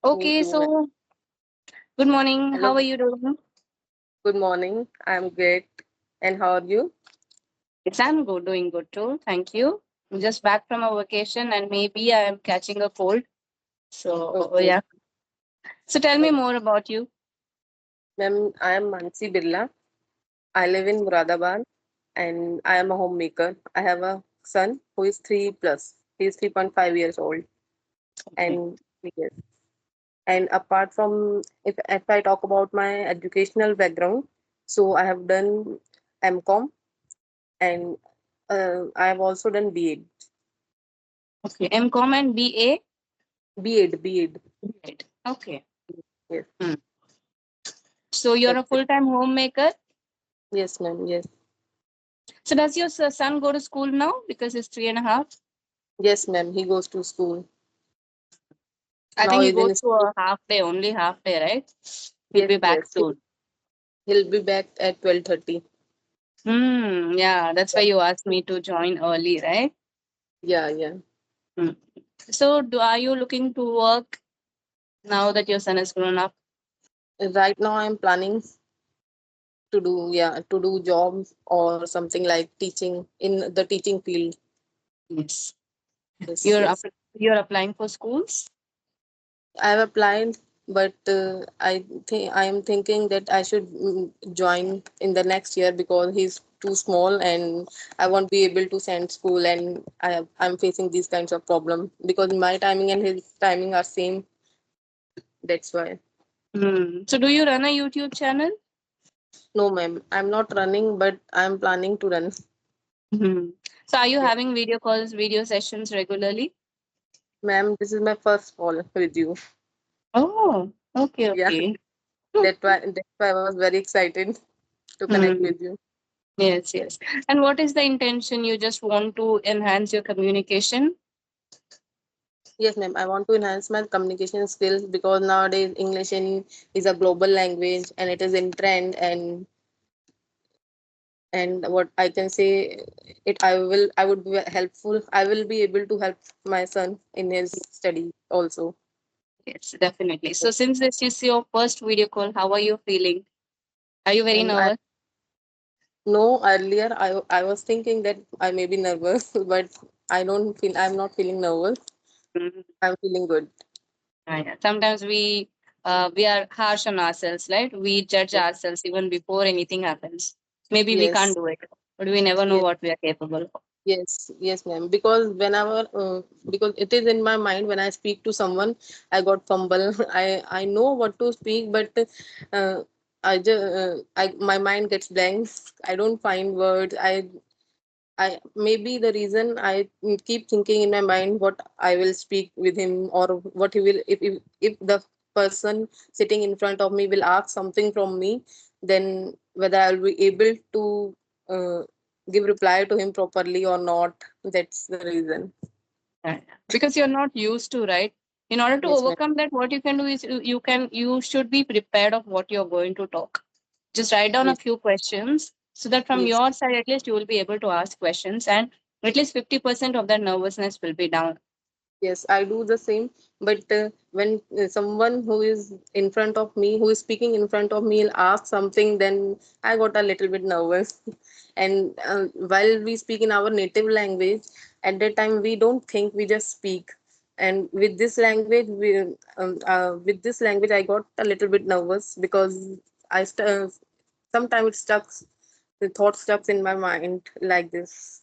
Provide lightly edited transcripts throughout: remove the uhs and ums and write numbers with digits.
Me Okay, too, ma'am. so good morning. Hello. How are you doing? Good morning. I'm great. And how are you? Yes, I'm good, doing good too. Thank you. I'm just back from a vacation and maybe I am catching a cold. So Okay. yeah. So tell me Okay. more about you. Ma'am, I am Mansi Birla. I live in Muradabad and I am a homemaker. I have a son who is 3 plus. He is 3.5 years old. Okay. And yes. And apart from if I talk about my educational background, so I have done MCom and I have also done B.Ed. Okay. MCom and BA. B.Ed. Right. Okay. Yes. Hmm. So you're a That's it. full-time homemaker. Yes, ma'am. Yes. So does your son go to school now because he's 3.5? Yes, ma'am. He goes to school. I Now think he he's goes in to school. a half day, only half day, right? He'll Yes, be back yes. soon. He'll be back at 12:30. Yeah, that's why you asked me to join early, right? Yeah, yeah. Hmm. So, are you looking to work now that your son is grown up? Right now I'm planning to do jobs or something like teaching in the teaching field. Yes. Yes, You're yes. you're applying for schools? I've applied, but I think I am thinking that I should join in the next year because he's too small and I won't be able to send school and I'm facing these kinds of problem because my timing and his timing are same. That's why. So, do you run a YouTube channel? No, ma'am. I'm not running, but I'm planning to run. Hmm. So, are you Yeah. having video calls, video sessions regularly? Ma'am, this is my first call with you. Oh, okay, Yeah, okay. that's why I was very excited to connect Hmm. with you. Yes, yes. And what is the intention? You just want to enhance your communication? Yes, ma'am. I want to enhance my communication skills because nowadays is a global language and it is in trend and what I can say I would be helpful. I will be able to help my son in his study also. Yes, definitely. So, since this is your first video call, how are you feeling? Are you very I nervous? know earlier I was thinking that I may be nervous, but I'm not feeling nervous. Mhm. I'm feeling good. Yeah. Sometimes we are harsh on ourselves, right? We judge ourselves even before anything happens. Maybe we can't Yes, do it, but we never know yes, what we are capable of. yes, ma'am. Because it is in my mind when I speak to someone, I got fumble. I know what to speak, but uh, my mind gets blank. I don't find words. I maybe the reason I keep thinking in my mind what I will speak with him or what he will if the person sitting in front of me will ask something from me, then whether I'll be able to uh, give reply to him properly or not. That's the reason. Yeah. Because you're not used to, right? In order to Yes, ma'am. overcome that, what you can do is you should be prepared of what you're going to talk. Just write down a Yes, few questions so that from yes. your side at least you will be able to ask questions, and at least 50% of that nervousness will be down. Yes, I do the same. But when someone who is in front of me, who is speaking in front of me, will ask something, then I got a little bit nervous. And while we speak in our native language, at that time we don't think, we just speak. And with this language, I got a little bit nervous because sometimes it stuck, the thought stuck in my mind like this.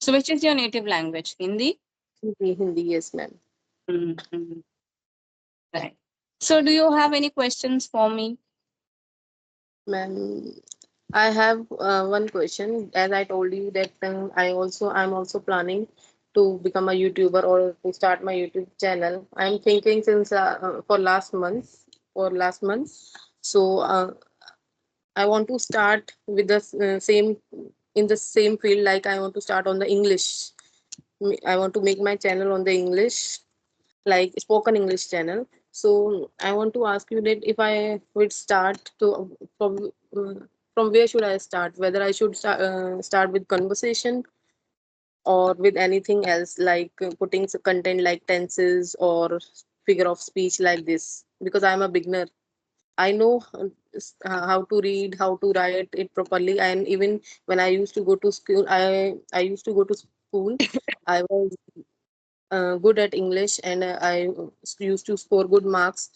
So, which is your native language? Hindi? Hindi, yes, ma'am. Mhm. Right. So, do you have any questions for me? Ma'am, I have one question. As I told you that I'm also planning to become a YouTuber or to start my YouTube channel. I'm thinking since for last month. So I want to start with the same in the same field. Like I want to start on the English. I want to make my channel on the English, like spoken English channel. So I want to ask you that if I would start to from where should I start? Whether I should start with conversation or with anything else, like putting content like tenses or figure of speech like this because I'm a beginner. I know how to read, how to write it properly, and even when I used to go to school, I used to go to school. I was good at English, and I used to score good marks.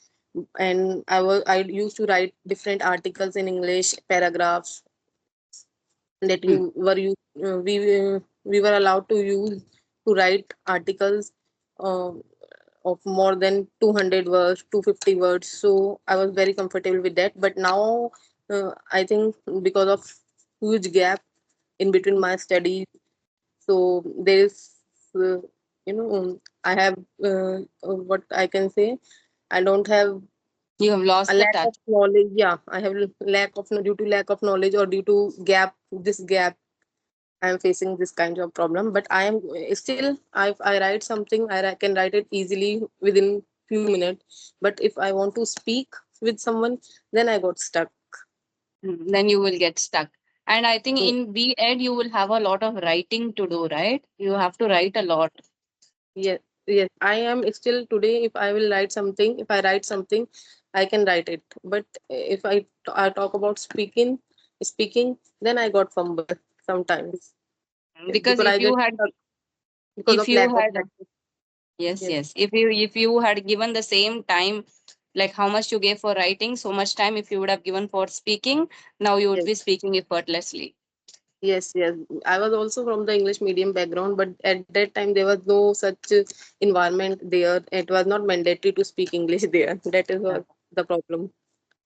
And I used to write different articles in English, paragraphs that Hmm. you were you we were allowed to use to write articles uh, of more than 200 words, 250 words. So I was very comfortable with that. But now I think because of huge gap in between my studies, so there is uh, I have what I can say, I don't have You have a lost the lack of touch. knowledge. Yeah, I have lack of due to lack of knowledge, or due to gap I am facing this kind of problem. But I am still, if I write something, can write it easily within few minutes. But if I want to speak with someone, then I got stuck. Then you will get stuck. And I think Ye- in B.Ed, you will have a lot of writing to do, right? You have to write a lot. yes, yes, I am still today. If I will write something, if I write something, I can write it. But if I talk about speaking, then I got fumble sometimes. Because Because I if get you had, stuck because if of you lack of had, practice. yes, Yes, yes, if you had given the same time, like how much you gave for writing, so much time, if you would have given for speaking, now you would yes. be speaking effortlessly. Yes, yes. I was also from the English medium background, but at that time there was no such environment there. It was not mandatory to speak English there. That is Yeah. what the problem.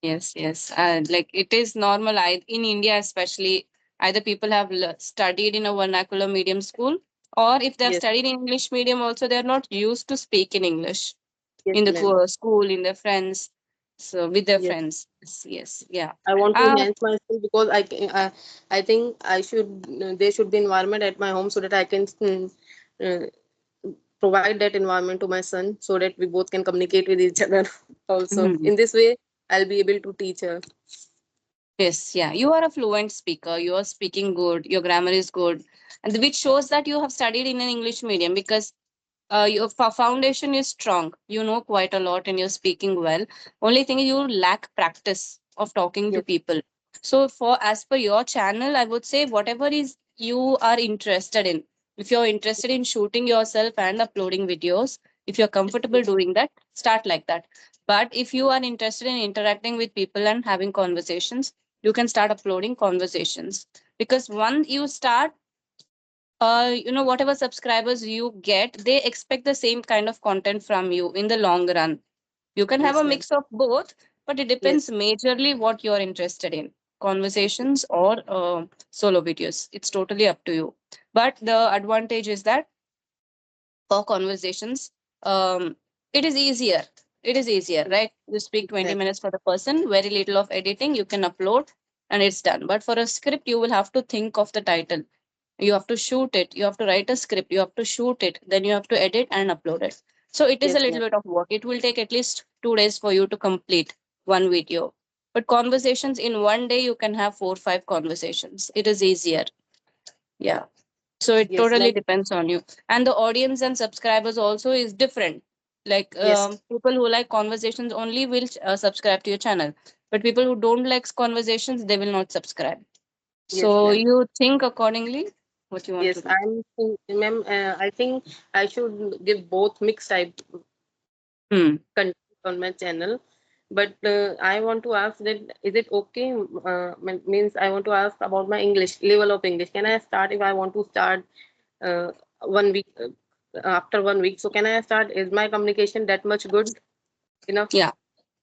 Yes, yes. Like it is normal. In India, especially, either people have studied in a vernacular medium school, or if they have Yes, studied in English medium, also they are not used to speak in English yes, in the ma'am. school, in their friends, so with their Yes. friends. Yes, yes, yeah. I want to Uh, enhance my skill because I think I should there should be environment at my home so that I can uh, provide that environment to my son so that we both can communicate with each other also. mhm. In this way, I'll be able to teach her. Yes, yeah. You are a fluent speaker. You are speaking good. Your grammar is good, and which shows that you have studied in an English medium because your foundation is strong. You know quite a lot and you're speaking well. Only thing is you lack practice of talking to Yes, people. So for as per your channel, I would say whatever is you are interested in. If you're interested in shooting yourself and uploading videos, if you're comfortable yes, doing that, start like that. But if you are interested in interacting with people and having conversations, you can start uploading conversations. Because once you start, whatever subscribers you get, they expect the same kind of content from you in the long run. You can have a yes, ma'am. mix of both, but it Yes, depends majorly what you're interested in, conversations or solo videos. It's totally up to you. But the advantage is that for conversations, um, it is easier. It is easier, right? You speak 20 ma'am. minutes for the person, very little of editing, you can upload and it's done. But for a script, you will have to think of the title, you have to shoot it, you have to write a script, you have to shoot it, then you have to edit and upload it. So it is a Yes, little ma'am. bit of work. It will take at least 2 days for you to complete one video. But conversations in one day, you can have 4 5 conversations. It is easier. Yeah. So it Yes, totally like depends on you. And the audience and subscribers also is different. Like yes, people who like conversations only will subscribe to your channel, but people who don't like conversations, they will not subscribe. yes, So ma'am. you think accordingly what you want to Yes, do. ma'am. I think I should give both mixed type Hmm. content on my channel. But I want to ask that is it okay? Means I want to ask about my English level of English. Can I start if I want to start 1 week after 1 week? So can I start? Is my communication that much good enough? Yeah.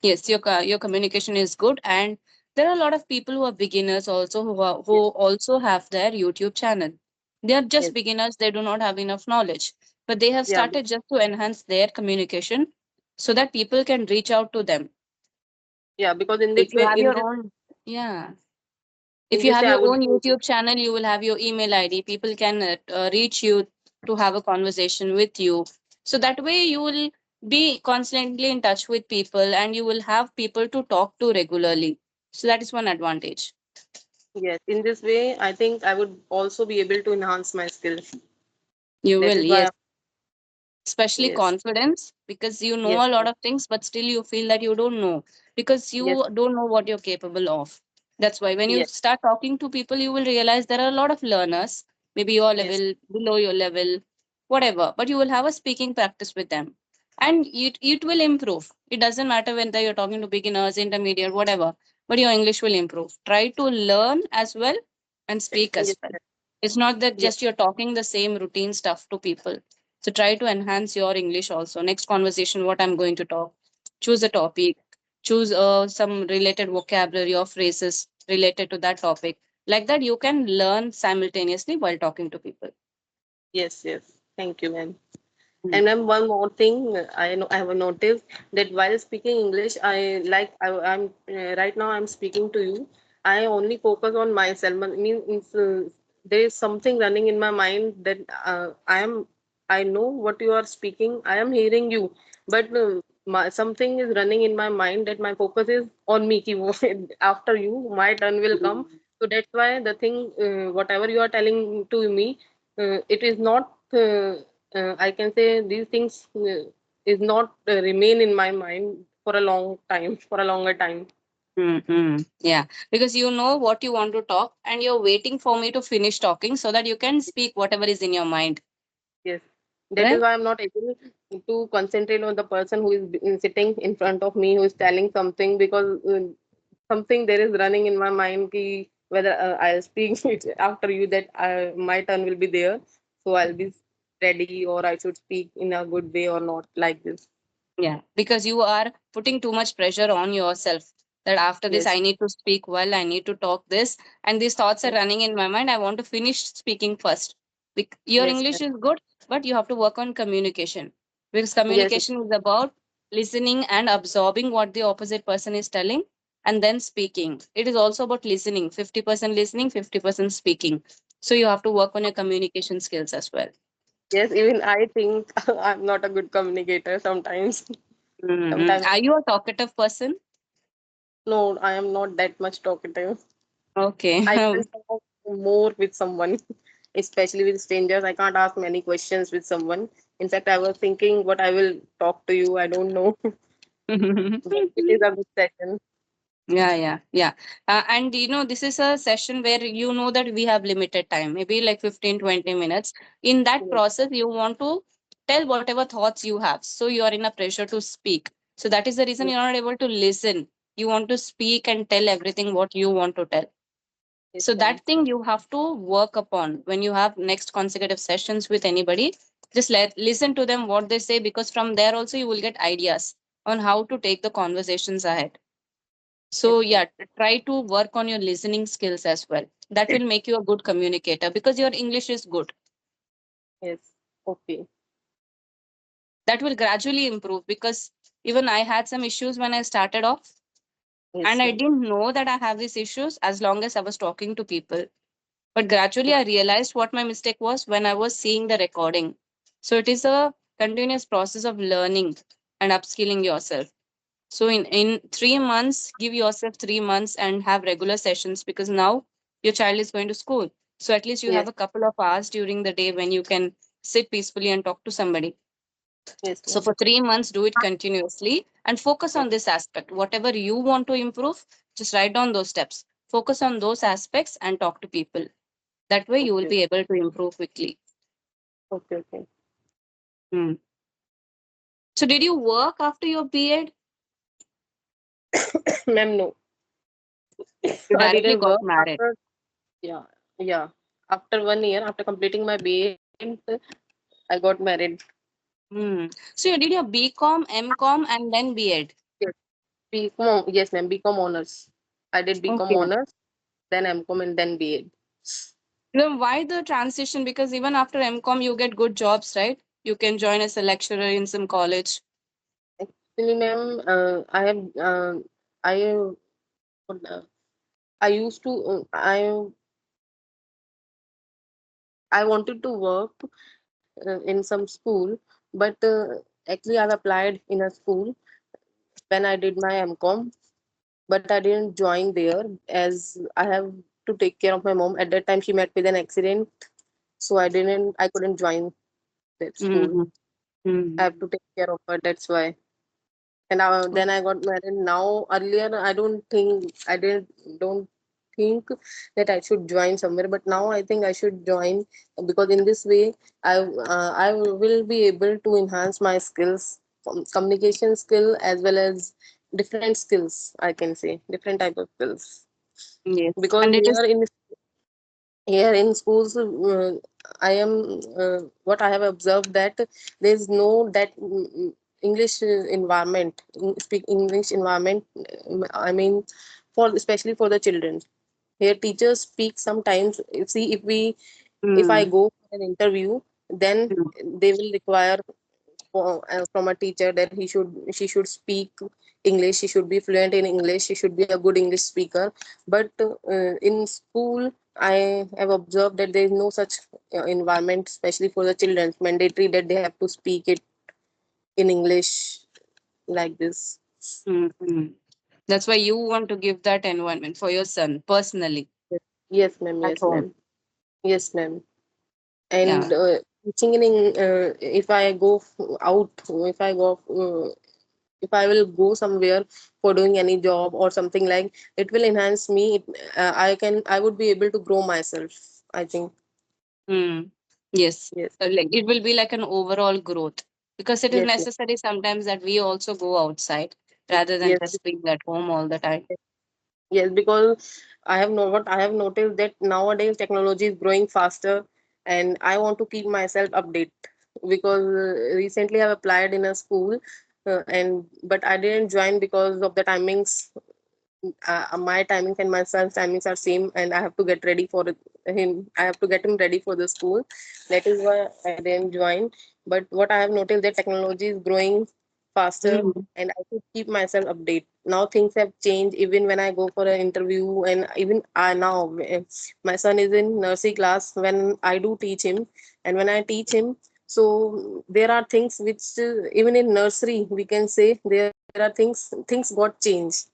Yes, your communication is good, and there are a lot of people who are beginners also who Yes, also have their YouTube channel. They are just yes, beginners, they do not have enough knowledge, but they have yeah, started just to enhance their communication so that people can reach out to them. yeah. Because in If that you way, have your own, yeah, if in you this have way, I your would own be able. YouTube channel, you will have your email ID. People can reach you to have a conversation with you. So that way you will be constantly in touch with people and you will have people to talk to regularly. So that is one advantage. Yes, in this way, I think I would also be able to enhance my skills. You That will, is yes. why. especially Yes. confidence, because you know Yes. a lot Yes. of things but still you feel that you don't know because Yes. you don't know what you're capable of. That's why when you Yes. start talking to people you will realize there are a lot of learners, maybe your Yes. level, below your level, whatever, but you will have a speaking practice with them and it will improve. It doesn't matter whether you're talking to beginners, intermediate, whatever, but your English will improve. Try to learn as well and speak as Yes. well. It's not that Yes. just you're talking the same routine stuff to people. So try to enhance your English also. Next conversation, what I'm going to talk. Choose a topic. Choose some related vocabulary or phrases related to that topic. Like that, you can learn simultaneously while talking to people. Yes. Yes. Thank you, ma'am. Mm. And then one more thing, I know I have noticed that while speaking English, I'm right now I'm speaking to you. I only focus on myself. Means there is something running in my mind that I know what you are speaking. I am hearing you, but something is running in my mind that my focus is on me. Ki wo- After you, my turn will come. Mm. So that's why the thing, whatever you are telling to me, it is not. I can say these things is not remain in my mind for a long time, for a longer time. Mm-hmm. Yeah, because you know what you want to talk and you're waiting for me to finish talking so that you can speak whatever is in your mind, Yes, that is right? why I'm not able to concentrate on the person who is sitting in front of me, who is telling something, because something there is running in my mind ki whether I'll speak it after you, that my turn will be there, so I'll be ready, or I should speak in a good way or not, like this. Yeah, because you are putting too much pressure on yourself that after this, Yes, I need to speak well, I need to talk this, and these thoughts are yes, running in my mind. I want to finish speaking first. Your yes, English is good, but you have to work on communication because yes, communication is about listening and absorbing what the opposite person is telling and then speaking. It is also about listening, 50% listening, 50% speaking. So you have to work on your communication skills as well. yes. Even I think I'm not a good communicator sometimes. Mhm. Sometimes, Are you a talkative person? no, I am not that much talkative. Okay. I can't talk more with someone, especially with strangers. I can't ask many questions with someone. In fact, I was thinking what I will talk to you. I don't know, but it is a good session. Yeah, yeah, yeah. And this is a session where you know that we have limited time, maybe like 15, 20 minutes. In that Yes, process, you want to tell whatever thoughts you have. So you are in a pressure to speak. So that is the reason yes, you're not able to listen. You want to speak and tell everything what you want to tell. yes, So ma'am. that thing you have to work upon when you have next consecutive sessions with anybody. Just listen to them what they say because from there also you will get ideas on how to take the conversations ahead. Yes, So ma'am. yeah, try to work on your listening skills as well. That will make you a good communicator because your English is good. Yes. Okay. That will gradually improve because even I had some issues when I started off and Yes, I ma'am. didn't know that I have these issues as long as I was talking to people. But gradually I realized what my mistake was when I was seeing the recording. So it is a continuous process of learning and upskilling yourself. So in 3 months, give yourself 3 months and have regular sessions because now your child is going to school. So at least you have Yes, a couple of hours during the day when you can sit peacefully and talk to somebody. yes, So ma'am. for 3 months, do it continuously and focus on this aspect. Whatever you want to improve, just write down those steps. Focus on those aspects and talk to people. That way you will Okay, be able to improve quickly. okay, okay. Hmm. So did you work after your B.Ed? Ma'am, no. You I directly didn't got work married. after, yeah, yeah. After 1 year, after completing my BA, I got married. Hmm. So you did your BCom, MCom, and then B.Ed. Yes, BCom, yes, ma'am, BCom honors. I did BCom Okay. honors, then MCom, and then BA. Then why the transition? Because even after MCom, you get good jobs, right? You can join as a lecturer in some college. Actually, ma'am, I, uh, I used to, I wanted to work in some school, but actually, I've applied in a school when I did my MCom, but I didn't join there as I have to take care of my mom. At that time, she met with an accident, so I couldn't join that school. Mm-hmm. I have Mm. to take care of her. That's why. And then I got married. Now earlier I don't think that I should join somewhere, but now I think I should join, because in this way I will be able to enhance my skills, communication skill as well as different skills. I can say different type of skills, Yes, because and it is. here in schools, I am what I have observed that there is no that English environment, speak English environment, I mean, for especially for the children. Here teachers speak sometimes. See, if I Mm. go for an interview, then Mm. they will require from a teacher that she should speak English, she should be fluent in English, she should be a good English speaker. But in school, I have observed that there is no such environment, especially for the children. It's mandatory that they have to speak it in English, like this. Mm. Mm. That's why you want to give that environment for your son personally Yes, yes, ma'am. at Yes, home. ma'am. Yes, ma'am. And Yeah. teaching if I go out, if I will go somewhere for doing any job or something, like it will enhance me. I would be able to grow myself, I think. Mm. Yes. Yes, Like it will be like an overall growth because it is yes, ma'am. necessary sometimes that we also go outside rather than Yes, just being at home all the time. yes, because what I have noticed that nowadays technology is growing faster, and I want to keep myself update, because recently I've applied in a school, and but I didn't join because of the timings. My timings and my son's timings are same, and I have to get ready for him. I have to get him ready for the school. That is why I didn't join. But what I have noticed that technology is growing faster, Mm. and I should keep myself update. Now things have changed. Even when I go for an interview, and even I now my son is in nursery class when I do teach him, and when I teach him, so there are things which even in nursery we can say there are things got changed.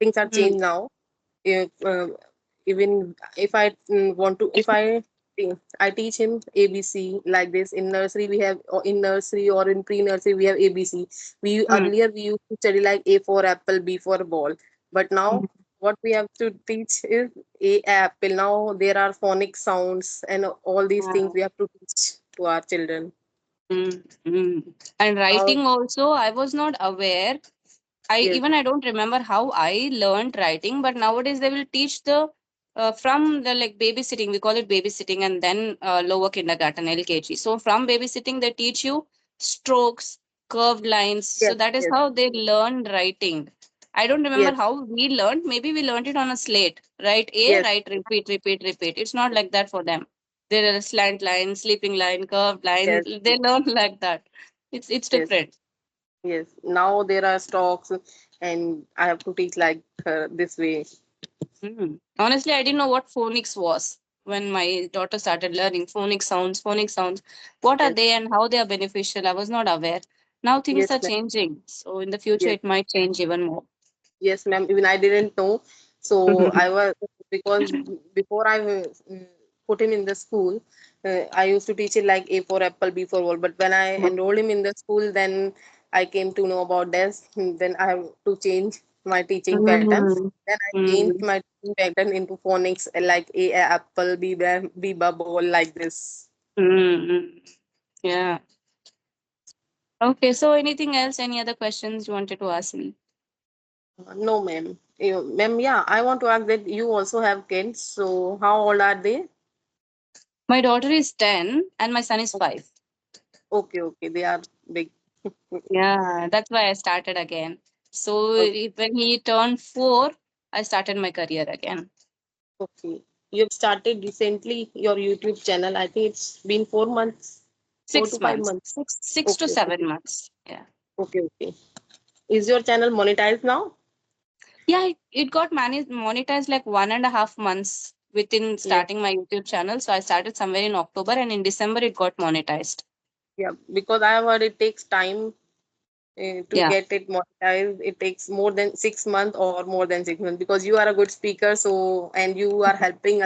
Things are changed Mm. now. If, even if I want to, if I teach him ABC like this. In nursery we have, or in nursery or in pre-nursery we have ABC. We Mm. earlier we used to study like A for apple, B for ball, but now what we have to teach is A apple. Now there are phonic sounds and all these things Mm. we have to teach to our children. Mm. Mm. And Now, writing also, I was not aware. yes, I don't remember how I learned writing, but nowadays they will teach the from the like babysitting. We call it babysitting, and then lower kindergarten LKG. So from babysitting, they teach you strokes, curved lines. So yes, that is yes, how they learn writing. I don't remember yes, how we learned. Maybe we learned it on a slate. Write A, yes, write, repeat, repeat, repeat. It's not like that for them. There are slant line, sleeping line, curved line. yes, They learn like that. It's yes. different. Yes, now there are stocks, and I have to teach like this way. Mm. Honestly, I didn't know what phonics was when my daughter started learning phonics sounds, phonics sounds. What are Yes, they and how they are beneficial? I was not aware. Now things yes, are ma'am. changing. So in the future, Yes, it might change even more. yes, ma'am. Even I didn't know. So I was, because before I put him in the school, I used to teach it like A for apple, B for ball. But when I enrolled him in the school, then I came to know about this. Then I have to change my teaching pattern. Mm. Then I changed Mm. my teaching pattern into phonics, like A apple, B ball, like this. Mm. Yeah. Okay. So anything else? Any other questions you wanted to ask me? No, ma'am. Ma'am, yeah, I want to ask that you also have kids. So, how old are they? My daughter is 10 and my son is 5. Okay, okay, they are big. Yeah, that's why I started again. So Okay, when he turned 4, I started my career again. okay. You have started recently your YouTube channel. I think it's been 4 months, 6 5 months, months. six to Okay, 7 months. Yeah. okay, okay. Is your channel monetized now? Yeah, it got monetized like 1.5 months within Yes, starting my YouTube channel. So I started somewhere in October and in December it got monetized. yeah. Because I have heard it takes time to Yeah. get it monetized. It takes more than 6 months or more than 6 months, because you are a good speaker. So, and you are helping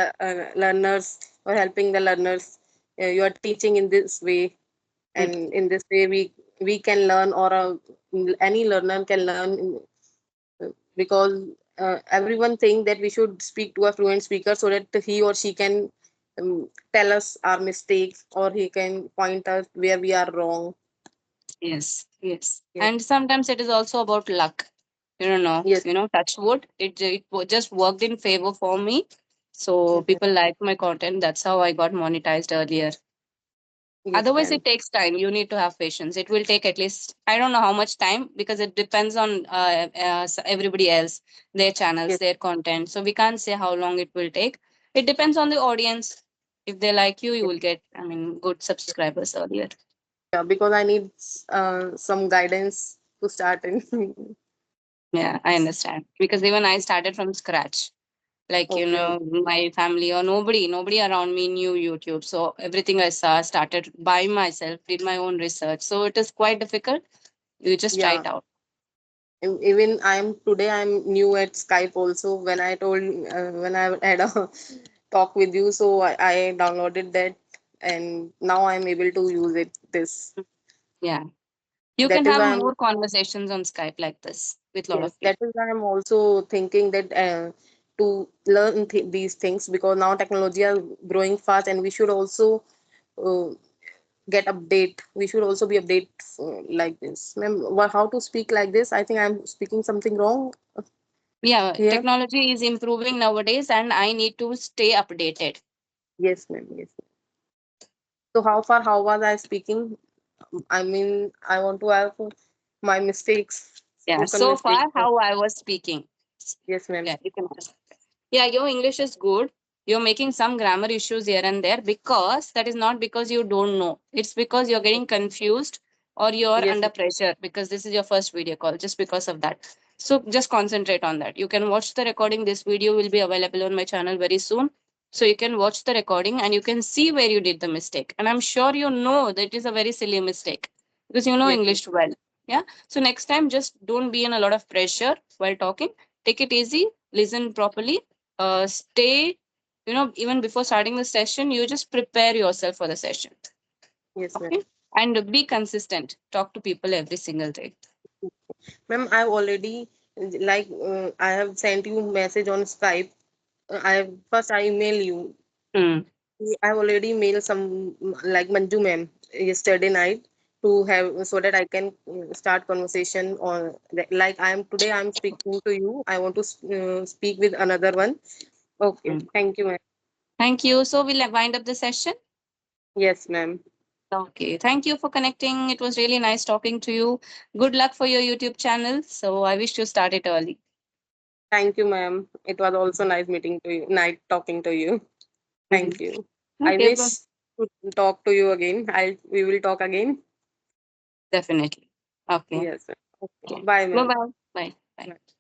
learners or helping the learners. You are teaching in this way. Good. and in this way we can learn, or any learner can learn, because everyone think that we should speak to a fluent speaker so that he or she can tell us our mistakes, or he can point us where we are wrong. Yes, yes. Yes, And sometimes it is also about luck. You don't know, yes, touch wood. Just worked in favor for me. So yes, people like my content. That's how I got monetized earlier. yes, Otherwise, ma'am. it takes time. You need to have patience. It will take at least, I don't know how much time, because it depends on everybody else, their channels, Yes, their content. So we can't say how long it will take. It depends on the audience. If they like you, you yes, will get, good subscribers earlier. yeah, because I need some guidance to start in. Yeah, I understand. Because even I started from scratch. Like, Okay, okay. my family or nobody around me knew YouTube. So everything I saw, started by myself, did my own research. So it is quite difficult. You just try Yeah, it out. even I'm new at Skype also. When I told when I had a talk with you, so I downloaded that, and now I'm able to use it. This Yeah. You that can is have why I'm more conversations on Skype like this with a lot yes, of that people. is why I'm also thinking that to learn these things, because now technology are growing fast, and we should also uh, get update. We should also be update like this. Ma'am, how to speak like this? I think I'm speaking something wrong Yeah, here. technology is improving nowadays and I need to stay updated. Yes, ma'am. Yes. So how was I speaking? I mean, I want to have my mistakes, Yeah, spoken so mistakes. far how I was speaking. Yes, ma'am. Yeah, you can ask. Yeah, your English is good. You're making some grammar issues here and there, because that is not because you don't know. It's because you're getting confused or you're Yes, under pressure because this is your first video call, just because of that. So just concentrate on that. You can watch the recording. This video will be available on my channel very soon. So you can watch the recording and you can see where you did the mistake. And I'm sure you know that it is a very silly mistake because you know yes, yes, English well. Yeah. So next time, just don't be in a lot of pressure while talking. Take it easy, listen properly, stay, even before starting the session, you just prepare yourself for the session. yes, ma'am. Okay. And be consistent. Talk to people every single day. Ma'am, I've already I have sent you message on Skype. I email you. Hmm. I already mailed some like Manju ma'am yesterday night to have so that I can start conversation on like I am today. I'm speaking to you. I want to speak with another one. Okay, Hmm. thank you, ma'am. Thank you. So we'll wind up the session. Yes, ma'am. Okay. Thank you for connecting. It was really nice talking to you. Good luck for your YouTube channel. So I wish you start it early. Thank you, ma'am. It was also nice meeting to you, night talking to you. Mhm. Thank you. I Okay. wish to talk to you again. We will talk again. Definitely. Okay. Yes, ma'am. Okay. Okay. Bye, Bye ma'am. bye. Bye. Bye. Bye.